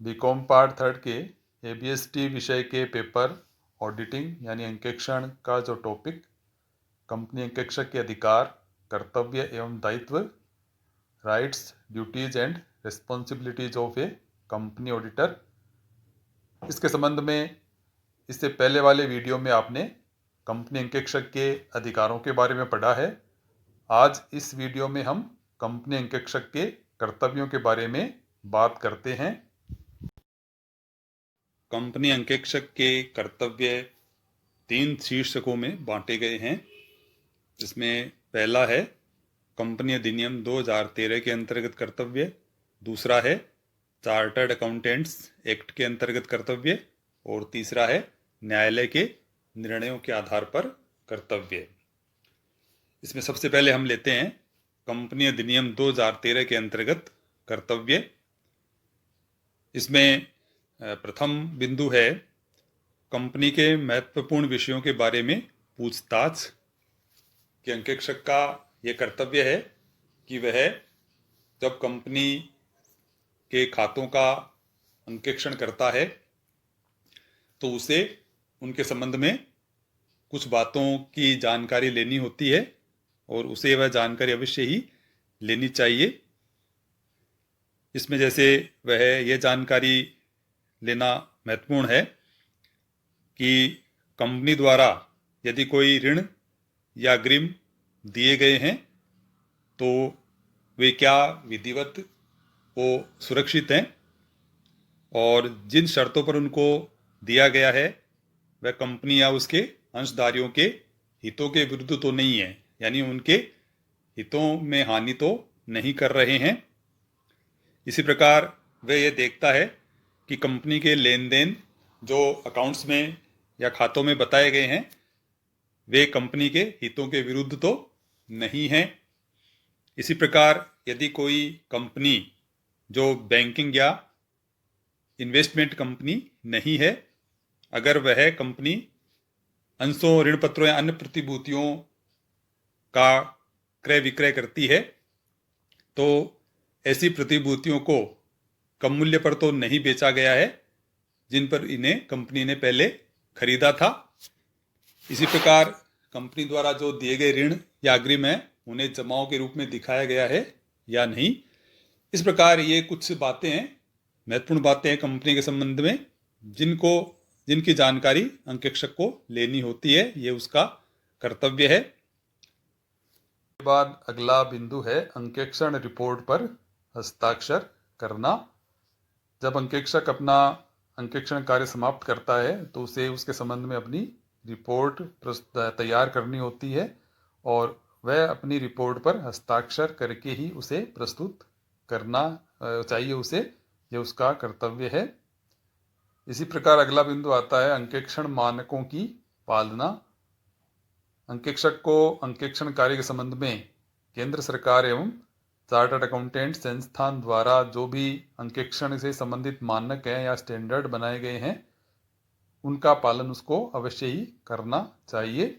BCom part third के एबीएसटी विषय के पेपर ऑडिटिंग यानी अंकेक्षण का जो टॉपिक कंपनी अंकेक्षक के अधिकार, कर्तव्य एवं दायित्व, rights, duties and responsibilities of A company auditor, इसके संबंध में इससे पहले वाले वीडियो में आपने कंपनी अंकेक्षक के अधिकारों के बारे में पढ़ा है। आज इस वीडियो में हम कंपनी अंकेक्षक के कर्तव्यों के बारे में बात करते हैं। कंपनी अंकेक्षक के कर्तव्य 3 शीर्षकों में बांटे गए हैं, जिसमें पहला है कंपनी अधिनियम 2013 के अंतर्गत कर्तव्य, दूसरा है चार्टर्ड अकाउंटेंट्स एक्ट के अंतर्गत कर्तव्य और तीसरा है न्यायालय के निर्णयों के आधार पर कर्तव्य। इसमें सबसे पहले हम लेते हैं कंपनी अधिनियम 2013 के अंतर्गत कर्तव्य। इसमें प्रथम बिंदु है कंपनी के महत्वपूर्ण विषयों के बारे में पूछताछ। कि अंकेक्षक का यह कर्तव्य है कि वह जब कंपनी के खातों का अंकेक्षण करता है तो उसे उनके संबंध में कुछ बातों की जानकारी लेनी होती है और उसे वह जानकारी अवश्य ही लेनी चाहिए। इसमें जैसे वह यह जानकारी लेना महत्वपूर्ण है कि कंपनी द्वारा यदि कोई ऋण या अग्रिम दिए गए हैं तो वे क्या विधिवत वो सुरक्षित हैं और जिन शर्तों पर उनको दिया गया है वह कंपनी या उसके अंशधारियों के हितों के विरुद्ध तो नहीं है, यानी उनके हितों में हानि तो नहीं कर रहे हैं। इसी प्रकार वह यह देखता है कि कंपनी के लेन देन जो अकाउंट्स में या खातों में बताए गए हैं वे कंपनी के हितों के विरुद्ध तो नहीं हैं। इसी प्रकार यदि कोई कंपनी जो बैंकिंग या इन्वेस्टमेंट कंपनी नहीं है, अगर वह कंपनी अंशों, ऋण पत्रों या अन्य प्रतिभूतियों का क्रय विक्रय करती है तो ऐसी प्रतिभूतियों को कम मूल्य पर तो नहीं बेचा गया है जिन पर इन्हें कंपनी ने पहले खरीदा था। इसी प्रकार कंपनी द्वारा जो दिए गए ऋण या अग्रिम है उन्हें जमाओं के रूप में दिखाया गया है या नहीं। इस प्रकार ये कुछ बातें हैं, महत्वपूर्ण बातें हैं कंपनी के संबंध में जिनकी जानकारी अंकेक्षक को लेनी होती है, ये उसका कर्तव्य है। के बाद अगला बिंदु है अंकेक्षण रिपोर्ट पर हस्ताक्षर करना। जब अंकेक्षक अपना अंकेक्षण कार्य समाप्त करता है तो उसे उसके संबंध में अपनी रिपोर्ट तैयार करनी होती है और वह अपनी रिपोर्ट पर हस्ताक्षर करके ही उसे प्रस्तुत करना चाहिए उसे, यह उसका कर्तव्य है। इसी प्रकार अगला बिंदु आता है अंकेक्षण मानकों की पालना। अंकेक्षक को अंकेक्षण कार्य के संबंध में केंद्र सरकार एवं चार्टर्ड अकाउंटेंट संस्थान द्वारा जो भी अंकेक्षण से संबंधित मानक हैं या स्टैंडर्ड बनाए गए हैं उनका पालन उसको अवश्य ही करना चाहिए।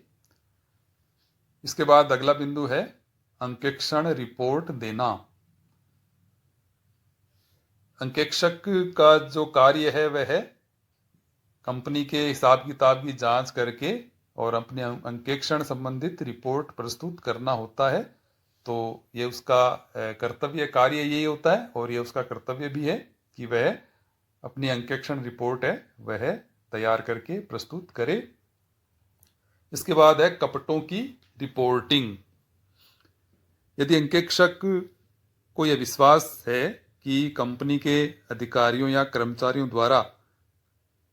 इसके बाद अगला बिंदु है अंकेक्षण रिपोर्ट देना। अंकेक्षक का जो कार्य है वह है कंपनी के हिसाब किताब की जांच करके और अपने अंकेक्षण संबंधित रिपोर्ट प्रस्तुत करना होता है। तो ये उसका कर्तव्य कार्य यही होता है और ये उसका कर्तव्य भी है कि वह अपनी अंकेक्षण रिपोर्ट है वह तैयार करके प्रस्तुत करे। इसके बाद है कपटों की रिपोर्टिंग। यदि अंकेक्षक को यह विश्वास है कि कंपनी के अधिकारियों या कर्मचारियों द्वारा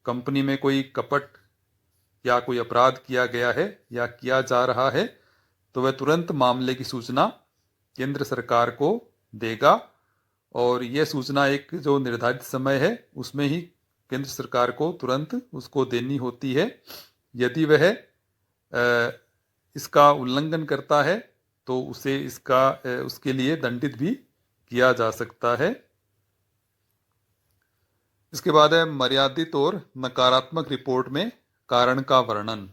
कंपनी में कोई कपट या कोई अपराध किया गया है या किया जा रहा है तो वह तुरंत मामले की सूचना केंद्र सरकार को देगा और यह सूचना एक जो निर्धारित समय है उसमें ही केंद्र सरकार को तुरंत उसको देनी होती है। यदि वह इसका उल्लंघन करता है तो उसे उसके लिए दंडित भी किया जा सकता है। इसके बाद है मर्यादित और नकारात्मक रिपोर्ट में कारण का वर्णन।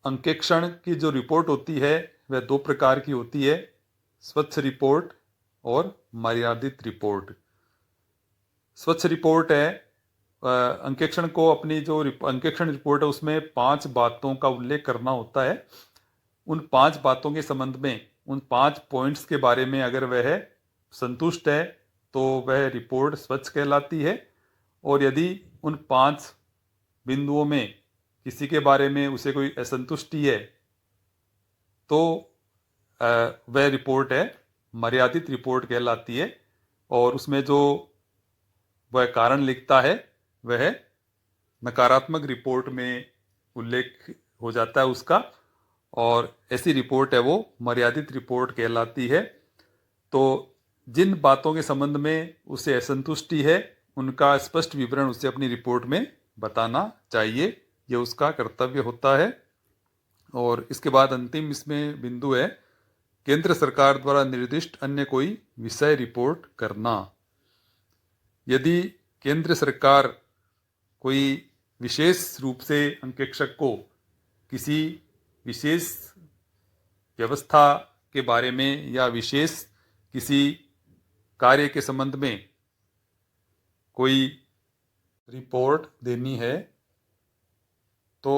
अंकेक्षण की जो रिपोर्ट होती है वह 2 प्रकार की होती है, स्वच्छ रिपोर्ट और मर्यादित रिपोर्ट। स्वच्छ रिपोर्ट है, अंकेक्षण को अपनी जो अंकेक्षण रिपोर्ट है उसमें 5 बातों का उल्लेख करना होता है। उन 5 बातों के संबंध में, उन 5 पॉइंट्स के बारे में अगर वह संतुष्ट है तो वह रिपोर्ट स्वच्छ कहलाती है। और यदि उन 5 बिंदुओं में किसी के बारे में उसे कोई असंतुष्टि है तो वह रिपोर्ट है मर्यादित रिपोर्ट कहलाती है। और उसमें जो वह कारण लिखता है वह नकारात्मक रिपोर्ट में उल्लेख हो जाता है उसका, और ऐसी रिपोर्ट है वो मर्यादित रिपोर्ट कहलाती है। तो जिन बातों के संबंध में उसे असंतुष्टि है उनका स्पष्ट विवरण उसे अपनी रिपोर्ट में बताना चाहिए, यह उसका कर्तव्य होता है। और इसके बाद अंतिम इसमें बिंदु है केंद्र सरकार द्वारा निर्दिष्ट अन्य कोई विषय रिपोर्ट करना। यदि केंद्र सरकार कोई विशेष रूप से अंकेक्षक को किसी विशेष व्यवस्था के बारे में या विशेष किसी कार्य के संबंध में कोई रिपोर्ट देनी है तो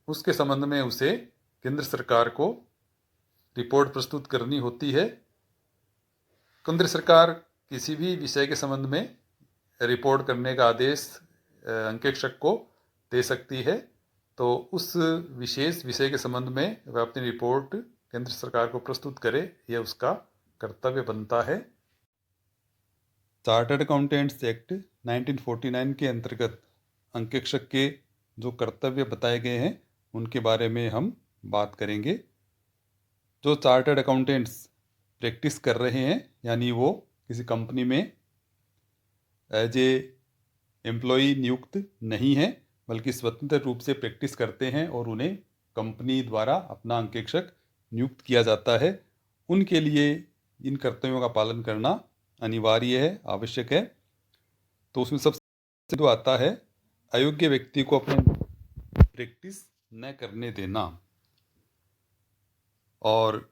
उसके संबंध में उसे केंद्र सरकार को रिपोर्ट प्रस्तुत करनी होती है। केंद्र सरकार किसी भी विषय के संबंध में रिपोर्ट करने का आदेश अंकेक्षक को दे सकती है, तो उस विशेष विषय के संबंध में वह अपनी रिपोर्ट केंद्र सरकार को प्रस्तुत करे, यह उसका कर्तव्य बनता है। चार्टर्ड अकाउंटेंट्स एक्ट 1949 के अंतर्गत अंकेक्षक के जो कर्तव्य बताए गए हैं उनके बारे में हम बात करेंगे। जो चार्टर्ड अकाउंटेंट्स प्रैक्टिस कर रहे हैं, यानी वो किसी कंपनी में एज ए एम्प्लॉई नियुक्त नहीं है बल्कि स्वतंत्र रूप से प्रैक्टिस करते हैं और उन्हें कंपनी द्वारा अपना अंकेक्षक नियुक्त किया जाता है, उनके लिए इन कर्तव्यों का पालन करना अनिवार्य है, आवश्यक है। तो उसमें सबसे जो आता है अयोग्य व्यक्ति को अपने प्रैक्टिस न करने देना, और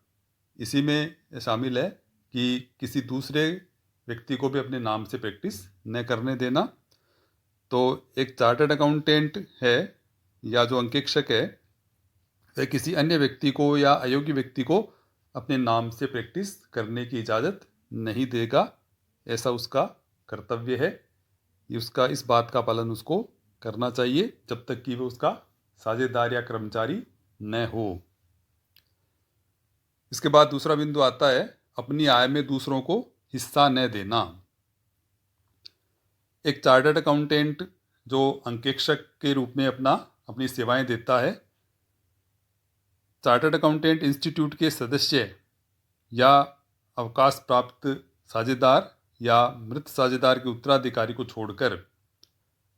इसी में शामिल है कि किसी दूसरे व्यक्ति को भी अपने नाम से प्रैक्टिस न करने देना। तो एक चार्टर्ड अकाउंटेंट है या जो अंकेक्षक है वह किसी अन्य व्यक्ति को या अयोग्य व्यक्ति को अपने नाम से प्रैक्टिस करने की इजाज़त नहीं देगा, ऐसा उसका कर्तव्य है। उसका इस बात का पालन उसको करना चाहिए जब तक कि वो उसका साझेदार या कर्मचारी न हो। इसके बाद दूसरा बिंदु आता है अपनी आय में दूसरों को हिस्सा न देना। एक चार्टर्ड अकाउंटेंट जो अंकेक्षक के रूप में अपनी सेवाएं देता है, चार्टर्ड अकाउंटेंट इंस्टीट्यूट के सदस्य या अवकाश प्राप्त साझेदार या मृत साझेदार के उत्तराधिकारी को छोड़कर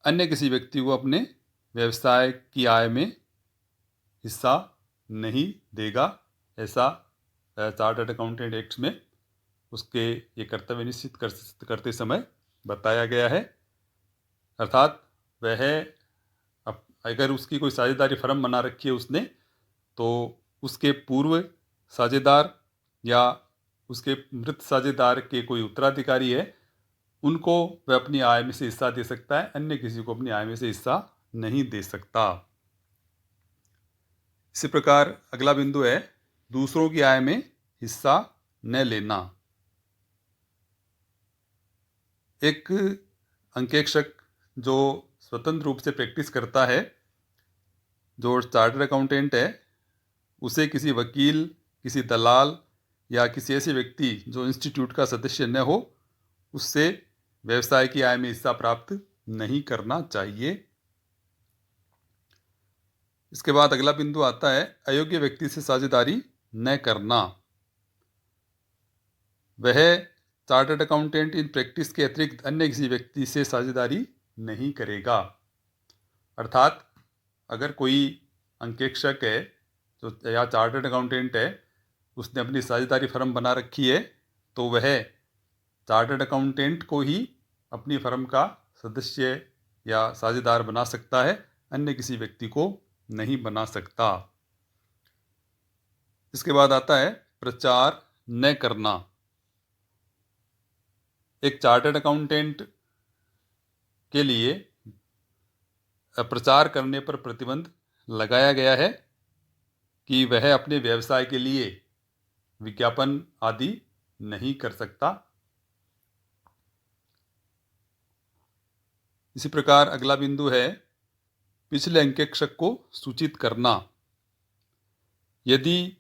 अन्य किसी व्यक्ति को अपने व्यवसाय की आय में हिस्सा नहीं देगा, ऐसा चार्टर्ड अकाउंटेंट एक्ट में उसके ये कर्तव्य निश्चित करते समय बताया गया है। अर्थात वह अगर उसकी कोई साझेदारी फर्म बना रखी है उसने, तो उसके पूर्व साझेदार या उसके मृत साझेदार के कोई उत्तराधिकारी है, उनको वह अपनी आय में से हिस्सा दे सकता है, अन्य किसी को अपनी आय में से हिस्सा नहीं दे सकता। इसी प्रकार अगला बिंदु है दूसरों की आय में हिस्सा न लेना। एक अंकेक्षक जो स्वतंत्र रूप से प्रैक्टिस करता है, जो चार्टर्ड अकाउंटेंट है, उसे किसी वकील, किसी दलाल या किसी ऐसे व्यक्ति जो इंस्टीट्यूट का सदस्य न हो उससे व्यवसाय की आय में हिस्सा प्राप्त नहीं करना चाहिए। इसके बाद अगला बिंदु आता है अयोग्य व्यक्ति से साझेदारी न करना। वह चार्टर्ड अकाउंटेंट इन प्रैक्टिस के अतिरिक्त अन्य किसी व्यक्ति से साझेदारी नहीं करेगा। अर्थात अगर कोई अंकेक्षक है जो या चार्टर्ड अकाउंटेंट है, उसने अपनी साझेदारी फर्म बना रखी है, तो वह चार्टर्ड अकाउंटेंट को ही अपनी फर्म का सदस्य या साझेदार बना सकता है, अन्य किसी व्यक्ति को नहीं बना सकता। इसके बाद आता है प्रचार न करना। एक चार्टर्ड अकाउंटेंट के लिए प्रचार करने पर प्रतिबंध लगाया गया है कि वह अपने व्यवसाय के लिए विज्ञापन आदि नहीं कर सकता। इसी प्रकार अगला बिंदु है पिछले अंकेक्षक को सूचित करना। यदि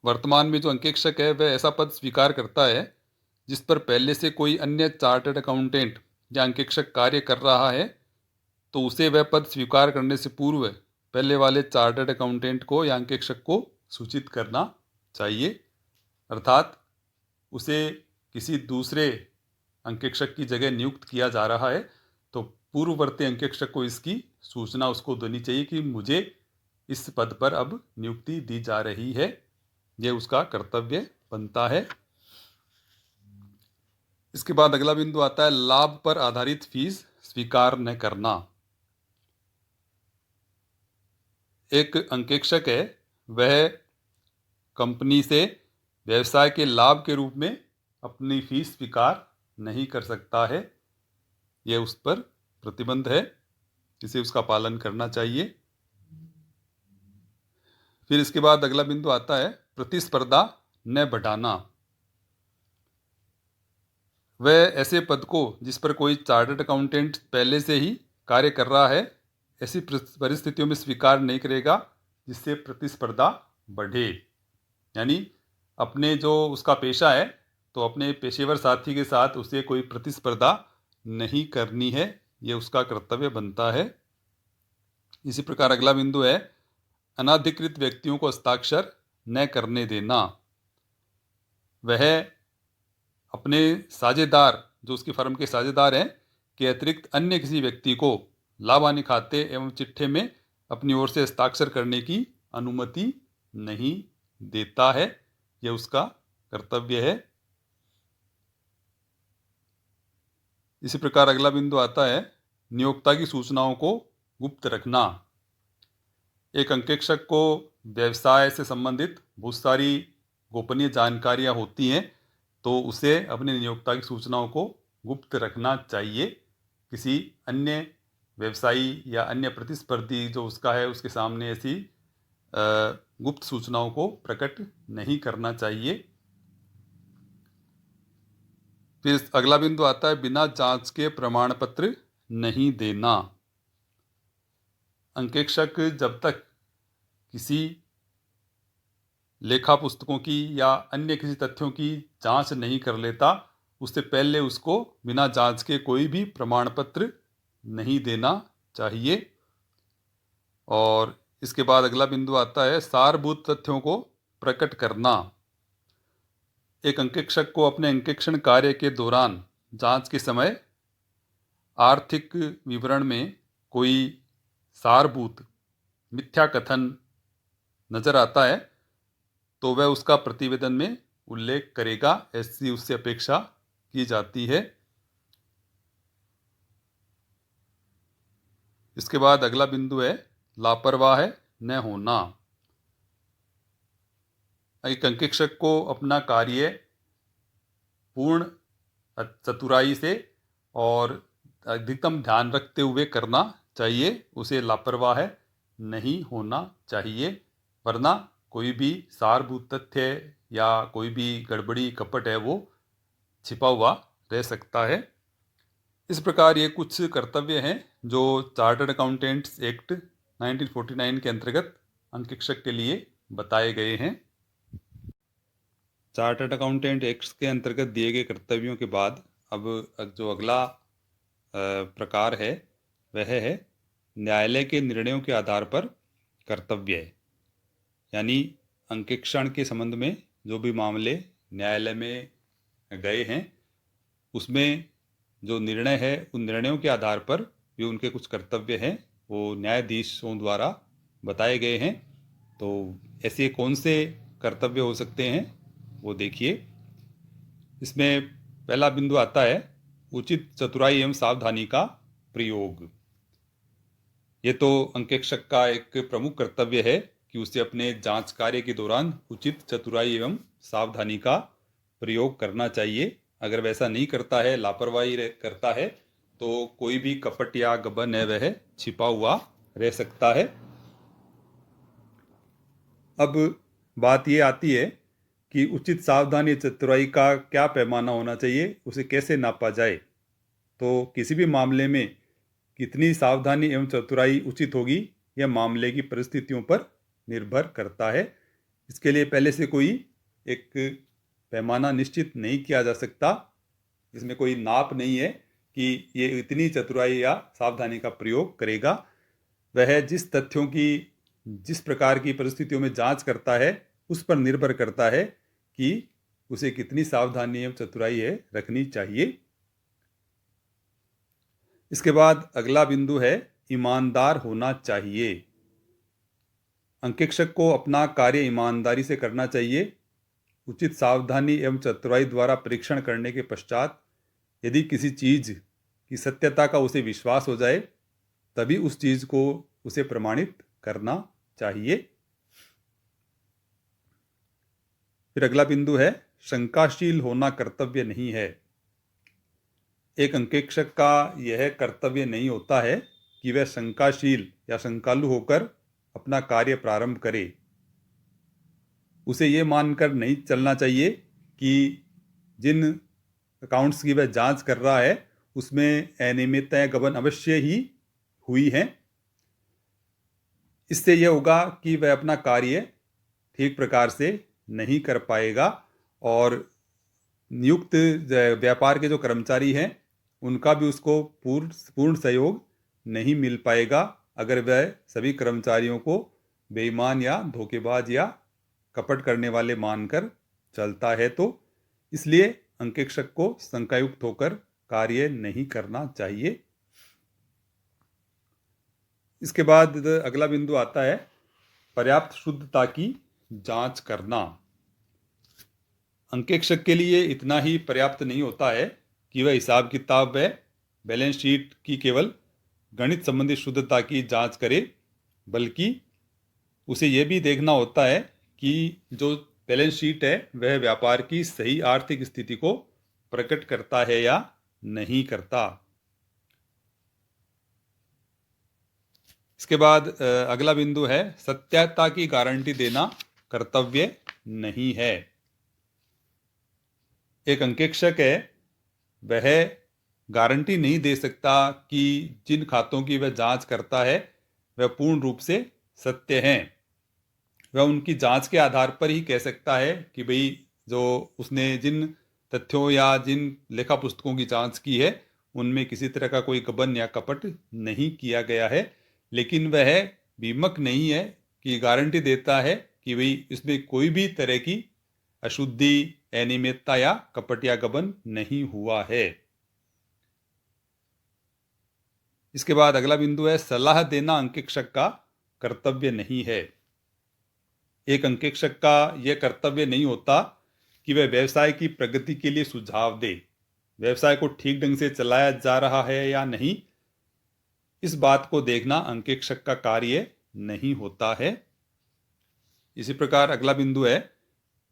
वर्तमान में जो अंकेक्षक है वह ऐसा पद स्वीकार करता है जिस पर पहले से कोई अन्य चार्टर्ड अकाउंटेंट या अंकेक्षक कार्य कर रहा है, तो उसे वह पद स्वीकार करने से पूर्व पहले वाले चार्टर्ड अकाउंटेंट को या अंकेक्षक को सूचित करना चाहिए। अर्थात उसे किसी दूसरे अंकेक्षक की जगह नियुक्त किया जा रहा है तो पूर्ववर्ती अंकेक्षक को इसकी सूचना उसको देनी चाहिए कि मुझे इस पद पर अब नियुक्ति दी जा रही है। यह उसका कर्तव्य बनता है। इसके बाद अगला बिंदु आता है लाभ पर आधारित फीस स्वीकार न करना। एक अंकेक्षक है, वह कंपनी से व्यवसाय के लाभ के रूप में अपनी फीस स्वीकार नहीं कर सकता है। यह उस पर प्रतिबंध है, इसे उसका पालन करना चाहिए। फिर इसके बाद अगला बिंदु आता है प्रतिस्पर्धा न बढ़ाना। वह ऐसे पद को जिस पर कोई चार्टर्ड अकाउंटेंट पहले से ही कार्य कर रहा है, ऐसी परिस्थितियों में स्वीकार नहीं करेगा जिससे प्रतिस्पर्धा बढ़े। यानी अपने जो उसका पेशा है तो अपने पेशेवर साथी के साथ उसे कोई प्रतिस्पर्धा नहीं करनी है, यह उसका कर्तव्य बनता है। इसी प्रकार अगला बिंदु है अनाधिकृत व्यक्तियों को हस्ताक्षर न करने देना। वह अपने साझेदार, जो उसकी फर्म के साझेदार हैं, के अतिरिक्त अन्य किसी व्यक्ति को लाभ हानि खाते एवं चिट्ठे में अपनी ओर से हस्ताक्षर करने की अनुमति नहीं देता है, यह उसका कर्तव्य है। इसी प्रकार अगला बिंदु आता है नियोक्ता की सूचनाओं को गुप्त रखना। एक अंकेक्षक को व्यवसाय से संबंधित बहुत सारी गोपनीय जानकारियां होती हैं, तो उसे अपने नियोक्ता की सूचनाओं को गुप्त रखना चाहिए। किसी अन्य व्यवसायी या अन्य प्रतिस्पर्धी जो उसका है उसके सामने ऐसी गुप्त सूचनाओं को प्रकट नहीं करना चाहिए। फिर अगला बिंदु आता है बिना जांच के प्रमाण पत्र नहीं देना। अंकेक्षक जब तक किसी लेखा पुस्तकों की या अन्य किसी तथ्यों की जांच नहीं कर लेता, उससे पहले उसको बिना जांच के कोई भी प्रमाण पत्र नहीं देना चाहिए। और इसके बाद अगला बिंदु आता है सारभूत तथ्यों को प्रकट करना। एक अंकेक्षक को अपने अंकेक्षण कार्य के दौरान जांच के समय आर्थिक विवरण में कोई सारभूत मिथ्या कथन नजर आता है तो वह उसका प्रतिवेदन में उल्लेख करेगा, ऐसी उससे अपेक्षा की जाती है। इसके बाद अगला बिंदु है लापरवाह न होना। एक अंकेक्षक को अपना कार्य पूर्ण चतुराई से और अधिकतम ध्यान रखते हुए करना चाहिए, उसे लापरवाह नहीं होना चाहिए, वरना कोई भी सारभूत तथ्य या कोई भी गड़बड़ी कपट है वो छिपा हुआ रह सकता है। इस प्रकार ये कुछ कर्तव्य हैं जो चार्टर्ड अकाउंटेंट्स एक्ट 1949 के अंतर्गत अंकेक्षक के लिए बताए गए हैं। चार्टर्ड अकाउंटेंट एक्ट के अंतर्गत दिए गए कर्तव्यों के बाद अब जो अगला प्रकार है वह है न्यायालय के निर्णयों के आधार पर कर्तव्य है। यानी अंकेक्षण के संबंध में जो भी मामले न्यायालय में गए हैं उसमें जो निर्णय है उन निर्णयों के आधार पर भी उनके कुछ कर्तव्य हैं वो न्यायाधीशों द्वारा बताए गए हैं। तो ऐसे कौन से कर्तव्य हो सकते हैं वो देखिए। इसमें पहला बिंदु आता है उचित चतुराई एवं सावधानी का प्रयोग। ये तो अंकेक्षक का एक प्रमुख कर्तव्य है कि उसे अपने जांच कार्य के दौरान उचित चतुराई एवं सावधानी का प्रयोग करना चाहिए, अगर वैसा नहीं करता है, लापरवाही करता है, तो कोई भी कपट या गबन है वह छिपा हुआ रह सकता है। अब बात ये आती है कि उचित सावधानी चतुराई का क्या पैमाना होना चाहिए, उसे कैसे नापा जाए। तो किसी भी मामले में कितनी सावधानी एवं चतुराई उचित होगी, यह मामले की परिस्थितियों पर निर्भर करता है। इसके लिए पहले से कोई एक पैमाना निश्चित नहीं किया जा सकता। इसमें कोई नाप नहीं है कि ये इतनी चतुराई या सावधानी का प्रयोग करेगा। वह जिस तथ्यों की जिस प्रकार की परिस्थितियों में जांच करता है, उस पर निर्भर करता है कि उसे कितनी सावधानी एवं चतुराई है रखनी चाहिए। इसके बाद अगला बिंदु है ईमानदार होना चाहिए। अंकेक्षक को अपना कार्य ईमानदारी से करना चाहिए। उचित सावधानी एवं चतुराई द्वारा परीक्षण करने के पश्चात यदि किसी चीज की सत्यता का उसे विश्वास हो जाए, तभी उस चीज को उसे प्रमाणित करना चाहिए। फिर अगला बिंदु है शंकाशील होना कर्तव्य नहीं है। एक अंकेक्षक का यह कर्तव्य नहीं होता है कि वह शंकाशील या शंकालु होकर अपना कार्य प्रारंभ करे। उसे ये मानकर नहीं चलना चाहिए कि जिन अकाउंट्स की वह जांच कर रहा है उसमें अनियमितताएं गबन अवश्य ही हुई हैं। इससे यह होगा कि वह अपना कार्य ठीक प्रकार से नहीं कर पाएगा और नियुक्त व्यापार के जो कर्मचारी हैं उनका भी उसको पूर्ण सहयोग नहीं मिल पाएगा अगर वह सभी कर्मचारियों को बेईमान या धोखेबाज या कपट करने वाले मानकर चलता है। तो इसलिए अंकेक्षक को शंकायुक्त होकर कार्य नहीं करना चाहिए। इसके बाद अगला बिंदु आता है पर्याप्त शुद्धता की जांच करना। अंकेक्षक के लिए इतना ही पर्याप्त नहीं होता है कि वह हिसाब किताब व बैलेंस शीट की केवल गणित संबंधी शुद्धता की जांच करे, बल्कि उसे यह भी देखना होता है कि जो बैलेंस शीट है वह व्यापार की सही आर्थिक स्थिति को प्रकट करता है या नहीं करता। इसके बाद अगला बिंदु है सत्यता की गारंटी देना कर्तव्य नहीं है। एक अंकेक्षक है वह गारंटी नहीं दे सकता कि जिन खातों की वह जांच करता है वह पूर्ण रूप से सत्य हैं। वह उनकी जांच के आधार पर ही कह सकता है कि भाई जो उसने जिन तथ्यों या जिन लेखा पुस्तकों की जांच की है उनमें किसी तरह का कोई गबन या कपट नहीं किया गया है, लेकिन वह बीमक नहीं है कि गारंटी देता है कि भाई इसमें कोई भी तरह की अशुद्धि, अनियमितता या कपट या गबन नहीं हुआ है। इसके बाद अगला बिंदु है सलाह देना अंकेक्षक का कर्तव्य नहीं है। एक अंकेक्षक का यह कर्तव्य नहीं होता कि वह व्यवसाय की प्रगति के लिए सुझाव दे। व्यवसाय को ठीक ढंग से चलाया जा रहा है या नहीं, इस बात को देखना अंकेक्षक का कार्य नहीं होता है। इसी प्रकार अगला बिंदु है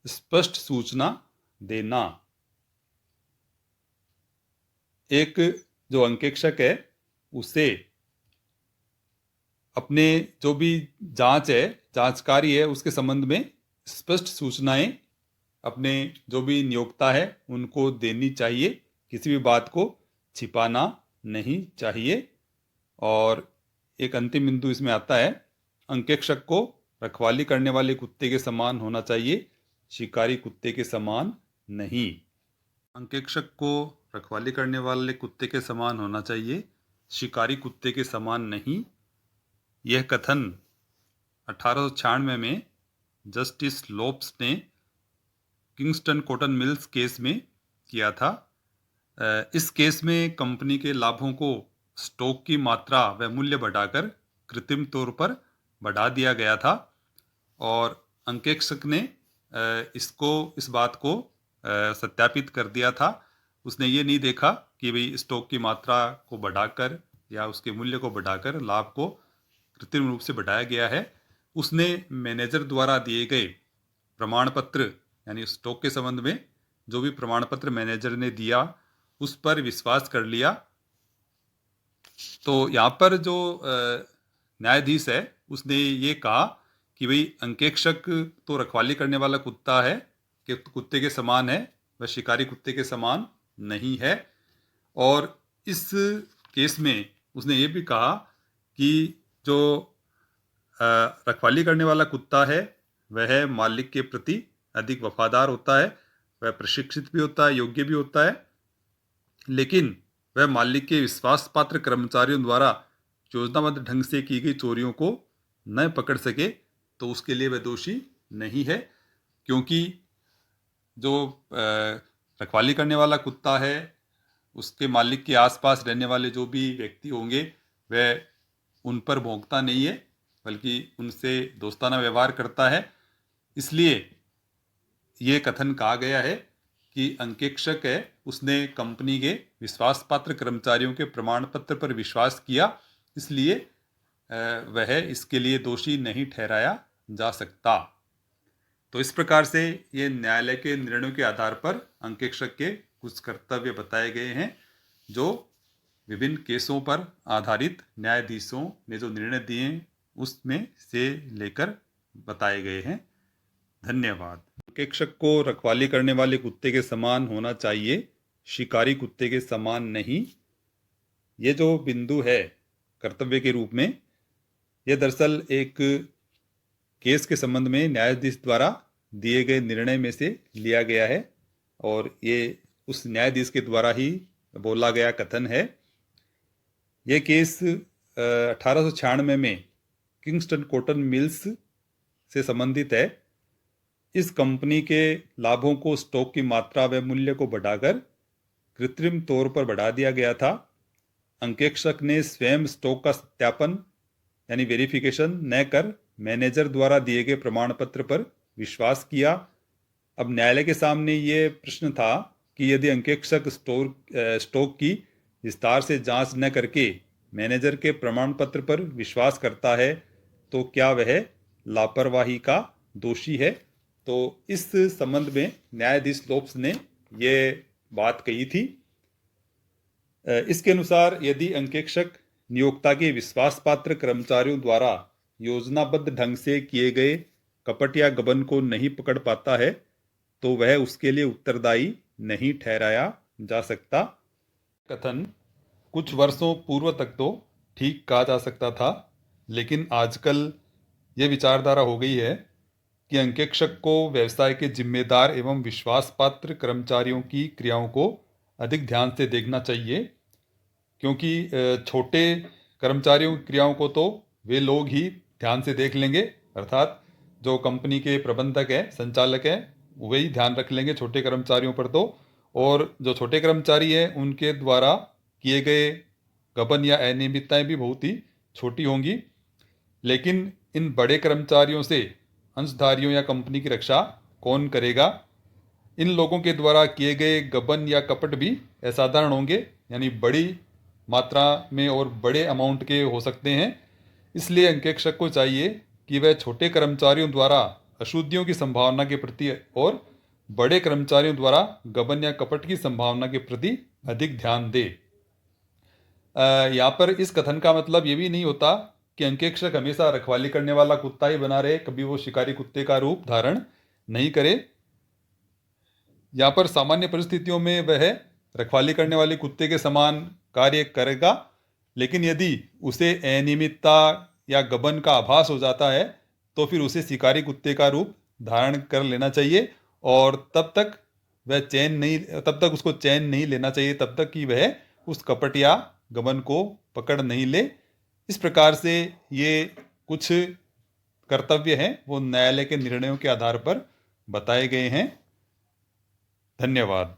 स्पष्ट सूचना देना। एक जो अंकेक्षक है उसे अपने जो भी जांच है, जांच कार्य है, उसके संबंध में स्पष्ट सूचनाएं अपने जो भी नियोक्ता है उनको देनी चाहिए। किसी भी बात को छिपाना नहीं चाहिए। और एक अंतिम बिंदु इसमें आता है अंकेक्षक को रखवाली करने वाले कुत्ते के समान होना चाहिए, शिकारी कुत्ते के समान नहीं। अंकेक्षक को रखवाली करने वाले कुत्ते के समान होना चाहिए, शिकारी कुत्ते के समान नहीं। यह कथन 1896 में जस्टिस लोप्स ने किंगस्टन कॉटन मिल्स केस में किया था। इस केस में कंपनी के लाभों को स्टॉक की मात्रा व मूल्य बढ़ाकर कृत्रिम तौर पर बढ़ा दिया गया था और अंकेक्षक ने इस बात को सत्यापित कर दिया था। उसने ये नहीं देखा कि भाई स्टॉक की मात्रा को बढ़ाकर या उसके मूल्य को बढ़ाकर लाभ को कृत्रिम रूप से बढ़ाया गया है। उसने मैनेजर द्वारा दिए गए प्रमाण पत्र यानी स्टॉक के संबंध में जो भी प्रमाण पत्र मैनेजर ने दिया उस पर विश्वास कर लिया। तो यहाँ पर जो न्यायाधीश है उसने ये कहा कि भाई अंकेक्षक तो रखवाली करने वाला कुत्ता है, कि कुत्ते के समान है, वह शिकारी कुत्ते के समान नहीं है। और इस केस में उसने ये भी कहा कि जो रखवाली करने वाला कुत्ता है वह मालिक के प्रति अधिक वफादार होता है, वह प्रशिक्षित भी होता है, योग्य भी होता है, लेकिन वह मालिक के विश्वास पात्र कर्मचारियों द्वारा योजनाबद्ध ढंग से की गई चोरियों को न पकड़ सके तो उसके लिए वह दोषी नहीं है। क्योंकि जो रखवाली करने वाला कुत्ता है उसके मालिक के आसपास रहने वाले जो भी व्यक्ति होंगे वह उन पर भौंकता नहीं है, बल्कि उनसे दोस्ताना व्यवहार करता है। इसलिए ये कथन कहा गया है कि अंकेक्षक है उसने कंपनी के विश्वास पात्र कर्मचारियों के प्रमाण पत्र पर विश्वास किया, इसलिए वह इसके लिए दोषी नहीं ठहराया जा सकता। तो इस प्रकार से ये न्यायालय के निर्णयों के आधार पर अंकेक्षक के कुछ कर्तव्य बताए गए हैं, जो विभिन्न केसों पर आधारित न्यायाधीशों ने जो निर्णय दिए उसमें से लेकर बताए गए हैं। धन्यवाद। अंकेक्षक को रखवाली करने वाले कुत्ते के समान होना चाहिए, शिकारी कुत्ते के समान नहीं। ये जो बिंदु है कर्तव्य के रूप में, यह दरअसल एक केस के संबंध में न्यायाधीश द्वारा दिए गए निर्णय में से लिया गया है और ये उस न्यायाधीश के द्वारा ही बोला गया कथन है। यह केस 1896 में किंगस्टन कॉटन मिल्स से संबंधित है। इस कंपनी के लाभों को स्टॉक की मात्रा व मूल्य को बढ़ाकर कृत्रिम तौर पर बढ़ा दिया गया था। अंकेक्षक ने स्वयं स्टॉक का सत्यापन यानी वेरिफिकेशन न कर मैनेजर द्वारा दिए गए प्रमाण पत्र पर विश्वास किया। अब न्यायालय के सामने ये प्रश्न था कि यदि अंकेक्षक स्टॉक की विस्तार से जांच न करके मैनेजर के प्रमाण पत्र पर विश्वास करता है तो क्या वह लापरवाही का दोषी है। तो इस संबंध में न्यायाधीश लोप्स ने ये बात कही थी। इसके अनुसार यदि अंकेक्षक नियोक्ता के विश्वास पात्र कर्मचारियों द्वारा योजनाबद्ध ढंग से किए गए कपट या गबन को नहीं पकड़ पाता है तो वह उसके लिए उत्तरदायी नहीं ठहराया जा सकता। कथन कुछ वर्षों पूर्व तक तो ठीक कहा जा सकता था, लेकिन आजकल यह विचारधारा हो गई है कि अंकेक्षक को व्यवसाय के जिम्मेदार एवं विश्वास पात्र कर्मचारियों की क्रियाओं को अधिक ध्यान से देखना चाहिए, क्योंकि छोटे कर्मचारियों की क्रियाओं को तो वे लोग ही ध्यान से देख लेंगे, अर्थात जो कंपनी के प्रबंधक हैं, संचालक हैं, वही ध्यान रख लेंगे छोटे कर्मचारियों पर तो। और जो छोटे कर्मचारी हैं उनके द्वारा किए गए गबन या अनियमितताएं भी बहुत ही छोटी होंगी, लेकिन इन बड़े कर्मचारियों से अंशधारियों या कंपनी की रक्षा कौन करेगा। इन लोगों के द्वारा किए गए गबन या कपट भी असाधारण होंगे, यानी बड़ी मात्रा में और बड़े अमाउंट के हो सकते हैं। इसलिए अंकेक्षक को चाहिए कि वह छोटे कर्मचारियों द्वारा अशुद्धियों की संभावना के प्रति और बड़े कर्मचारियों द्वारा गबन या कपट की संभावना के प्रति अधिक ध्यान दे। यहाँ पर इस कथन का मतलब ये भी नहीं होता कि अंकेक्षक हमेशा रखवाली करने वाला कुत्ता ही बना रहे, कभी वो शिकारी कुत्ते का रूप धारण नहीं करे। यहाँ पर सामान्य परिस्थितियों में वह रखवाली करने वाले कुत्ते के समान कार्य करेगा, लेकिन यदि उसे अनियमितता या गबन का आभास हो जाता है तो फिर उसे शिकारी कुत्ते का रूप धारण कर लेना चाहिए और तब तक उसको चैन नहीं लेना चाहिए, तब तक कि वह उस कपट या गबन को पकड़ नहीं ले। इस प्रकार से ये कुछ कर्तव्य हैं वो न्यायालय के निर्णयों के आधार पर बताए गए हैं। धन्यवाद।